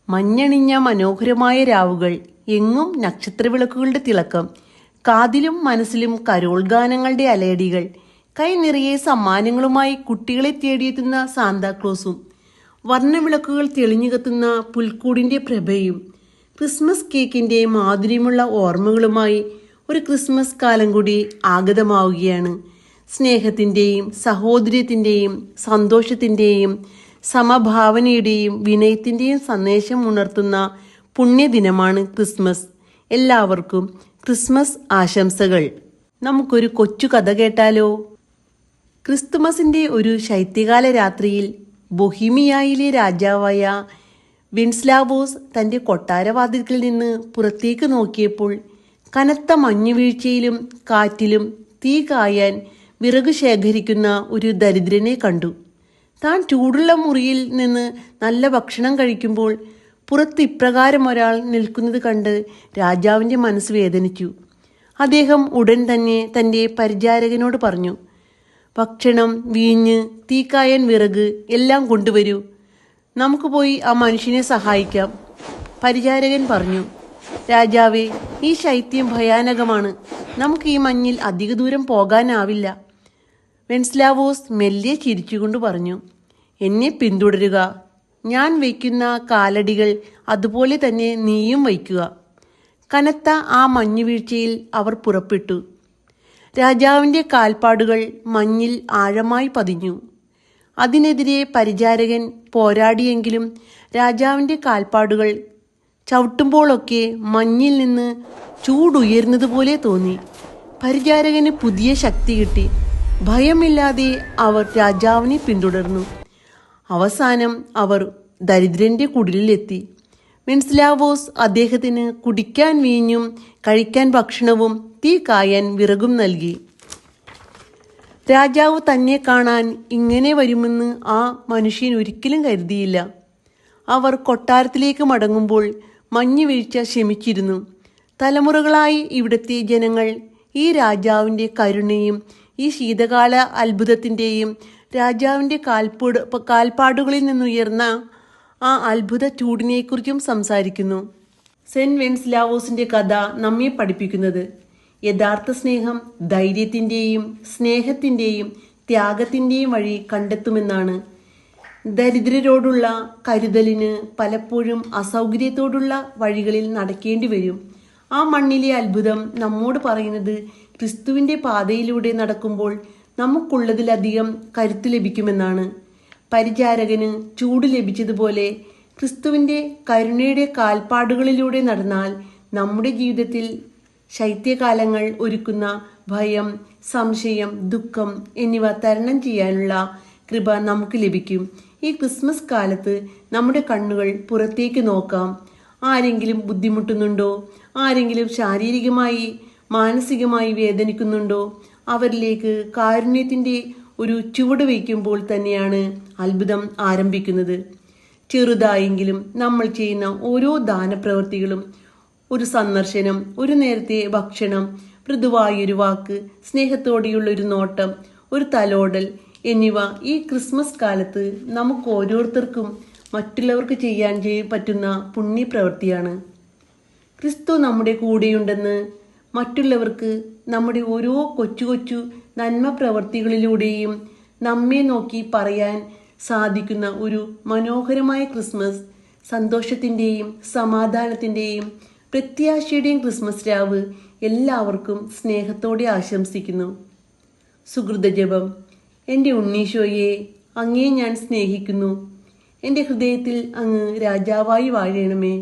മഞ്ഞണിഞ്ഞ മനോഹരമായ രാവുകൾ, എങ്ങും നക്ഷത്രവിളക്കുകളുടെ തിളക്കം, കാതിലും മനസ്സിലും കരോൾഗാനങ്ങളുടെ അലയടികൾ, കൈ നിറയെ സമ്മാനങ്ങളുമായി കുട്ടികളെ തേടിയെത്തുന്ന സാന്താക്ലോസും, വർണ്ണവിളക്കുകൾ തെളിഞ്ഞു കത്തുന്ന പുൽക്കൂടിന്റെ പ്രഭയും, ക്രിസ്മസ് കേക്കിന്റെ മാധുര്യമുള്ള ഓർമ്മകളുമായി ഒരു ക്രിസ്മസ് കാലം കൂടി ആഗതമാവുകയാണ്. സ്നേഹത്തിന്റെയും സഹോദര്യത്തിന്റെയും സന്തോഷത്തിന്റെയും സമഭാവനയുടെയും വിനയത്തിന്റെയും സന്ദേശം ഉണർത്തുന്ന പുണ്യദിനമാണ് ക്രിസ്മസ്. എല്ലാവർക്കും ക്രിസ്മസ് ആശംസകൾ. നമുക്കൊരു കൊച്ചു കഥ കേട്ടാലോ? ക്രിസ്തുമസിന്റെ ഒരു ശൈത്യകാല രാത്രിയിൽ ബൊഹീമിയയിലെ രാജാവായ വെൻസ്ലാവോസ് തന്റെ കൊട്ടാരവാതിൽക്കൽ നിന്ന് പുറത്തേക്ക് നോക്കിയപ്പോൾ കനത്ത മഞ്ഞുവീഴ്ചയിലും കാറ്റിലും തീ കായാൻ വിറക് ശേഖരിക്കുന്ന ഒരു ദരിദ്രനെ കണ്ടു. താൻ ചൂടുള്ള മുറിയിൽ നിന്ന് നല്ല ഭക്ഷണം കഴിക്കുമ്പോൾ പുറത്ത് ഇപ്രകാരം ഒരാൾ നിൽക്കുന്നത് കണ്ട് രാജാവിൻ്റെ മനസ്സ് വേദനിച്ചു. അദ്ദേഹം ഉടൻ തന്നെ തൻ്റെ പരിചാരകനോട് പറഞ്ഞു, ഭക്ഷണം, വീഞ്ഞ്, തീക്കായൻ വിറക് എല്ലാം കൊണ്ടുവരൂ. നമുക്ക് പോയി ആ മനുഷ്യനെ സഹായിക്കാം. പരിചാരകൻ പറഞ്ഞു, രാജാവേ, ഈ ശൈത്യം ഭയാനകമാണ്. നമുക്ക് ഈ മഞ്ഞിൽ അധിക ദൂരം പോകാനാവില്ല. വെൻസ്ലാവോസ് മെല്ലെ ചിരിച്ചുകൊണ്ട് പറഞ്ഞു, എന്നെ പിന്തുടരുക. ഞാൻ വയ്ക്കുന്ന കാലടികൾ അതുപോലെ തന്നെ നീയും വയ്ക്കുക. കനത്ത ആ മഞ്ഞുവീഴ്ചയിൽ അവർ പുറപ്പെട്ടു. രാജാവിൻ്റെ കാൽപ്പാടുകൾ മഞ്ഞിൽ ആഴമായി പതിഞ്ഞു. അതിനെതിരെ പരിചാരകൻ പോരാടിയെങ്കിലും രാജാവിൻ്റെ കാൽപ്പാടുകൾ ചവിട്ടുമ്പോഴൊക്കെ മഞ്ഞിൽ നിന്ന് ചൂടുയർന്നതുപോലെ തോന്നി. പരിചാരകന് പുതിയ ശക്തി കിട്ടി. ഭയമില്ലാതെ അവർ രാജാവിനെ പിന്തുടർന്നു. അവസാനം അവർ ദരിദ്രന്റെ കുടിലെത്തി. വെൻസ്ലാവോസ് അദ്ദേഹത്തിന് കുടിക്കാൻ വീഞ്ഞും കഴിക്കാൻ ഭക്ഷണവും തീ കായാൻ വിറകും നൽകി. രാജാവ് തന്നെ കാണാൻ ഇങ്ങനെ വരുമെന്ന് ആ മനുഷ്യൻ ഒരിക്കലും കരുതിയില്ല. അവർ കൊട്ടാരത്തിലേക്ക് മടങ്ങുമ്പോൾ മഞ്ഞുവീഴ്ച ശമിച്ചിരുന്നു. തലമുറകളായി ഇവിടുത്തെ ജനങ്ങൾ ഈ രാജാവിൻ്റെ കരുണയും ഈ ശീതകാല അത്ഭുതത്തിൻ്റെയും രാജാവിൻ്റെ കാൽപ്പാടുകളിൽ നിന്നുയർന്ന ആ അത്ഭുത ചൂടിനെക്കുറിച്ചും സംസാരിക്കുന്നു. സെന്റ് വെൻസ്ലാവോസിന്റെ കഥ നമ്മെ പഠിപ്പിക്കുന്നത് യഥാർത്ഥ സ്നേഹം ധൈര്യത്തിൻ്റെയും സ്നേഹത്തിൻ്റെയും ത്യാഗത്തിൻ്റെയും വഴി കണ്ടെത്തുമെന്നാണ്. ദരിദ്രരോടുള്ള കരുതലിന് പലപ്പോഴും അസൗകര്യത്തോടുള്ള വഴികളിൽ നടക്കേണ്ടി വരും. ആ മണ്ണിലെ അത്ഭുതം നമ്മോട് പറയുന്നത് ക്രിസ്തുവിൻ്റെ പാതയിലൂടെ നടക്കുമ്പോൾ നമുക്കുള്ളതിലധികം കരുത്ത് ലഭിക്കുമെന്നാണ്. പരിചാരകന് ചൂട് ലഭിച്ചതുപോലെ ക്രിസ്തുവിൻ്റെ കരുണയുടെ കാൽപ്പാടുകളിലൂടെ നടന്നാൽ നമ്മുടെ ജീവിതത്തിൽ ശൈത്യകാലങ്ങൾ ഒരുക്കുന്ന ഭയം, സംശയം, ദുഃഖം എന്നിവ തരണം ചെയ്യാനുള്ള കൃപ നമുക്ക് ലഭിക്കും. ഈ ക്രിസ്മസ് കാലത്ത് നമ്മുടെ കണ്ണുകൾ പുറത്തേക്ക് നോക്കാം. ആരെങ്കിലും ബുദ്ധിമുട്ടുന്നുണ്ടോ? ആരെങ്കിലും ശാരീരികമായി മാനസികമായി വേദനിക്കുന്നുണ്ടോ? അവരിലേക്ക് കാരുണ്യത്തിൻ്റെ ഒരു ചുവട് വയ്ക്കുമ്പോൾ തന്നെയാണ് അത്ഭുതം ആരംഭിക്കുന്നത്. ചെറുതായെങ്കിലും നമ്മൾ ചെയ്യുന്ന ഓരോ ദാനപ്രവൃത്തികളും, ഒരു സന്ദർശനം, ഒരു നേരത്തെ ഭക്ഷണം, മൃദുവായൊരു വാക്ക്, സ്നേഹത്തോടെയുള്ളൊരു നോട്ടം, ഒരു തലോടൽ എന്നിവ ഈ ക്രിസ്മസ് കാലത്ത് നമുക്ക് ഓരോരുത്തർക്കും മറ്റുള്ളവർക്ക് ചെയ്യാൻ പറ്റുന്ന പുണ്യപ്രവൃത്തിയാണ്. ക്രിസ്തു നമ്മുടെ കൂടെയുണ്ടെന്ന് മറ്റുള്ളവർക്ക് നമ്മുടെ ഓരോ കൊച്ചു കൊച്ചു നന്മ പ്രവൃത്തികളിലൂടെയും നമ്മെ നോക്കി പറയാൻ സാധിക്കുന്ന ഒരു മനോഹരമായ ക്രിസ്മസ്, സന്തോഷത്തിൻ്റെയും സമാധാനത്തിൻ്റെയും പ്രത്യാശയുടെയും ക്രിസ്മസ് രാവ് എല്ലാവർക്കും സ്നേഹത്തോടെ ആശംസിക്കുന്നു. സുഹൃതജപം. എൻ്റെ ഉണ്ണീശോയെ, അങ്ങേ ഞാൻ സ്നേഹിക്കുന്നു. എൻ്റെ ഹൃദയത്തിൽ അങ്ങ് രാജാവായി വാഴണമേ.